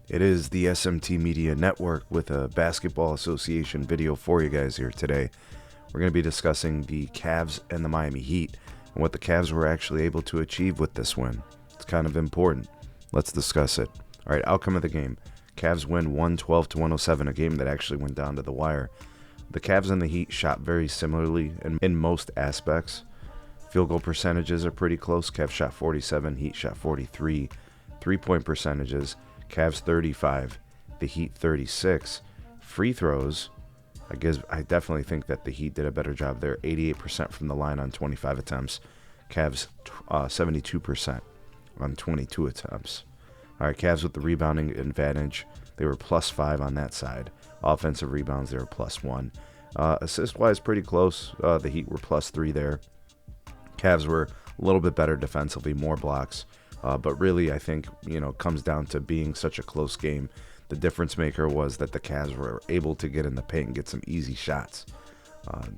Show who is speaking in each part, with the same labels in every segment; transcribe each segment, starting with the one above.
Speaker 1: It is the SMT Media Network with a Basketball Association video for you guys here today. We're going to be discussing the Cavs and the Miami Heat and what the Cavs were actually able to achieve with this win. It's kind of important. Let's discuss it. All right, outcome of the game. Cavs win 112-107, a game that actually went down to the wire. The Cavs and the Heat shot very similarly in most aspects. Field goal percentages are pretty close. Cavs shot 47, Heat shot 43. Three-point percentages, Cavs 35, the Heat 36. Free throws, I definitely think that the Heat did a better job there. 88% from the line on 25 attempts. Cavs 72% on 22 attempts. All right, Cavs with the rebounding advantage. They were +5 on that side. Offensive rebounds, they were +1. Assist-wise, pretty close. The Heat were +3 there. Cavs were a little bit better defensively, more blocks. But really, I think, it comes down to being such a close game. The difference maker was that the Cavs were able to get in the paint and get some easy shots.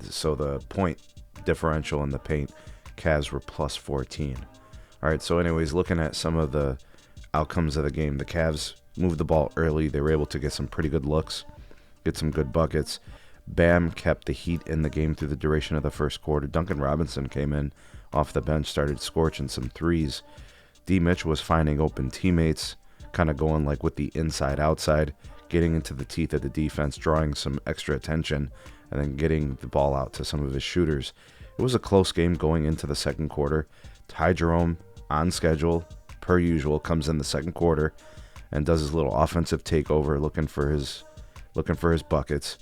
Speaker 1: So the point differential in the paint, Cavs were +14. All right, so anyways, looking at some of the outcomes of the game, the Cavs moved the ball early. They were able to get some pretty good looks, get some good buckets. Bam kept the Heat in the game through the duration of the first quarter. Duncan Robinson came in off the bench, started scorching some threes. D. Mitch was finding open teammates, kind of going like with the inside-outside, getting into the teeth of the defense, drawing some extra attention, and then getting the ball out to some of his shooters. It was a close game going into the second quarter. Ty Jerome, on schedule, per usual, comes in the second quarter and does his little offensive takeover, looking for his buckets.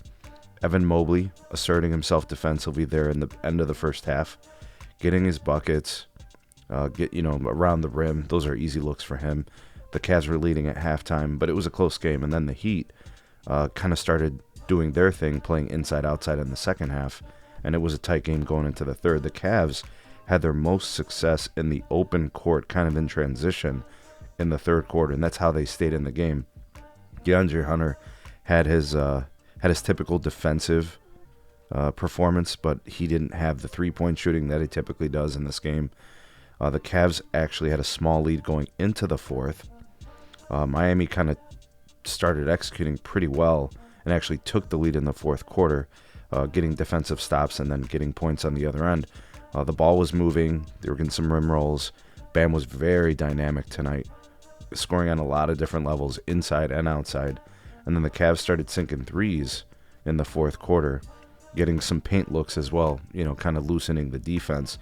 Speaker 1: Evan Mobley asserting himself defensively there in the end of the first half, getting his buckets. Around the rim. Those are easy looks for him. The Cavs were leading at halftime, but it was a close game. And then the Heat kind of started doing their thing, playing inside-outside in the second half, and it was a tight game going into the third. The Cavs had their most success in the open court, kind of in transition, in the third quarter, and that's how they stayed in the game. DeAndre Hunter had his typical defensive performance, but he didn't have the three-point shooting that he typically does in this game. The Cavs actually had a small lead going into the fourth. Miami kind of started executing pretty well and actually took the lead in the fourth quarter, getting defensive stops and then getting points on the other end. The ball was moving. They were getting some rim rolls. Bam was very dynamic tonight, scoring on a lot of different levels, inside and outside. And then the Cavs started sinking threes in the fourth quarter, getting some paint looks as well, kind of loosening the defense.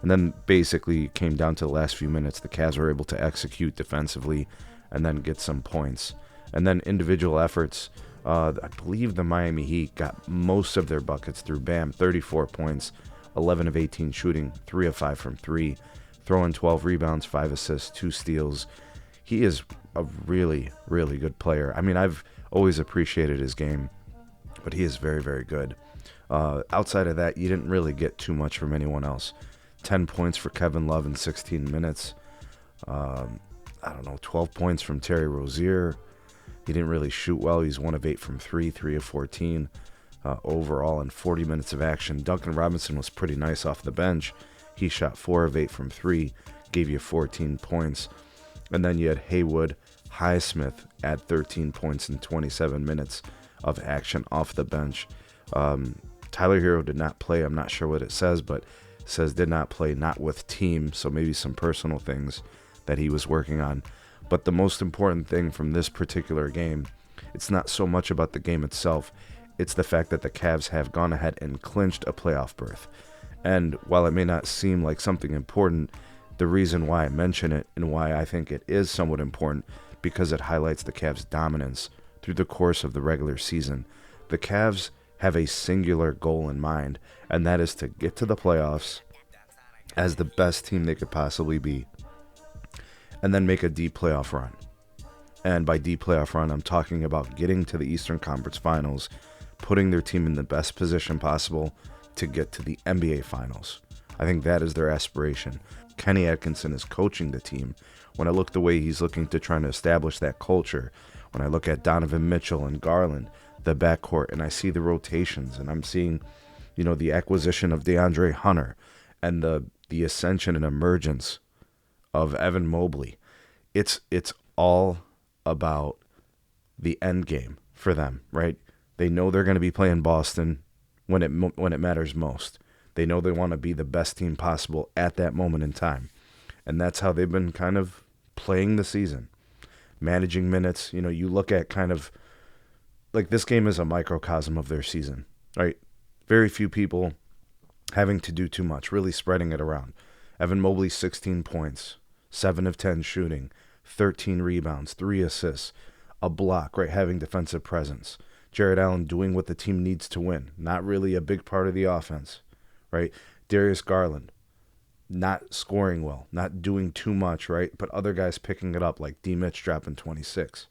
Speaker 1: And then basically came down to the last few minutes. The Cavs were able to execute defensively and then get some points. And then individual efforts, I believe the Miami Heat got most of their buckets through Bam, 34 points, 11 of 18 shooting, 3 of 5 from 3, throwing 12 rebounds, 5 assists, 2 steals. He is a really, really good player. I mean, I've always appreciated his game, but he is very, very good. Outside of that, you didn't really get too much from anyone else. 10 points for Kevin Love in 16 minutes. 12 points from Terry Rozier. He didn't really shoot well. He's 1 of 8 from 3, 3 of 14 overall in 40 minutes of action. Duncan Robinson was pretty nice off the bench. He shot 4 of 8 from 3, gave you 14 points. And then you had Haywood Highsmith add 13 points in 27 minutes of action off the bench. Tyler Hero did not play. I'm not sure what it says, but says did not play, not with team, so maybe some personal things that he was working on. But the most important thing from this particular game, it's not so much about the game itself, it's the fact that the Cavs have gone ahead and clinched a playoff berth. And while it may not seem like something important, the reason why I mention it and why I think it is somewhat important, because it highlights the Cavs' dominance through the course of the regular season. The Cavs have a singular goal in mind, and that is to get to the playoffs as the best team they could possibly be, and then make a deep playoff run. And by deep playoff run, I'm talking about getting to the Eastern Conference Finals, putting their team in the best position possible to get to the NBA Finals. I think that is their aspiration. Kenny Atkinson is coaching the team. When I look the way he's looking to try to establish that culture, when I look at Donovan Mitchell and Garland, the backcourt, and I see the rotations, and I'm seeing, the acquisition of DeAndre Hunter and the ascension and emergence of Evan Mobley. It's all about the end game for them, right? They know they're going to be playing Boston when it matters most. They know they want to be the best team possible at that moment in time. And that's how they've been kind of playing the season, managing minutes. You know, you look at kind of like this game is a microcosm of their season, right? Very few people having to do too much, really spreading it around. Evan Mobley, 16 points, 7 of 10 shooting, 13 rebounds, 3 assists, a block, right? Having defensive presence. Jared Allen doing what the team needs to win. Not really a big part of the offense, right? Darius Garland, not scoring well, not doing too much, right? But other guys picking it up, like D. Mitch dropping 26.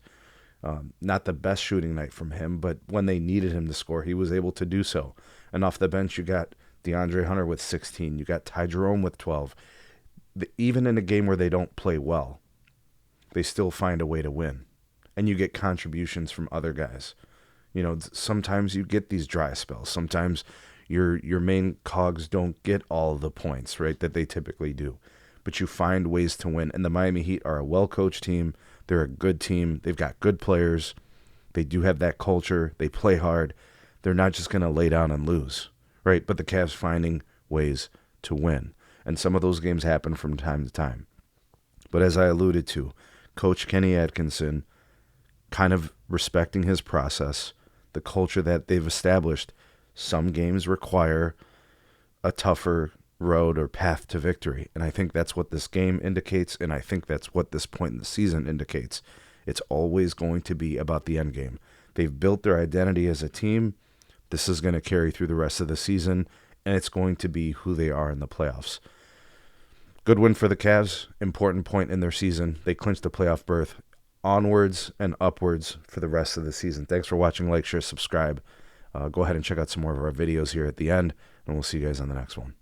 Speaker 1: Not the best shooting night from him, but when they needed him to score, he was able to do so. And off the bench, you got DeAndre Hunter with 16. You got Ty Jerome with 12. Even in a game where they don't play well, they still find a way to win. And you get contributions from other guys. You know, sometimes you get these dry spells. Sometimes your main cogs don't get all the points, right, that they typically do. But you find ways to win. And the Miami Heat are a well-coached team. They're a good team. They've got good players. They do have that culture. They play hard. They're not just going to lay down and lose, right? But the Cavs finding ways to win. And some of those games happen from time to time. But as I alluded to, Coach Kenny Atkinson kind of respecting his process, the culture that they've established. Some games require a tougher road or path to victory. And I think that's what this game indicates, and I think that's what this point in the season indicates. It's always going to be about the end game. They've built their identity as a team. This is going to carry through the rest of the season, and it's going to be who they are in the playoffs. Good win for the Cavs. Important point in their season. They clinched the playoff berth. Onwards and upwards for the rest of the season. Thanks for watching. Like, share, subscribe. Go ahead and check out some more of our videos here at the end, and we'll see you guys on the next one.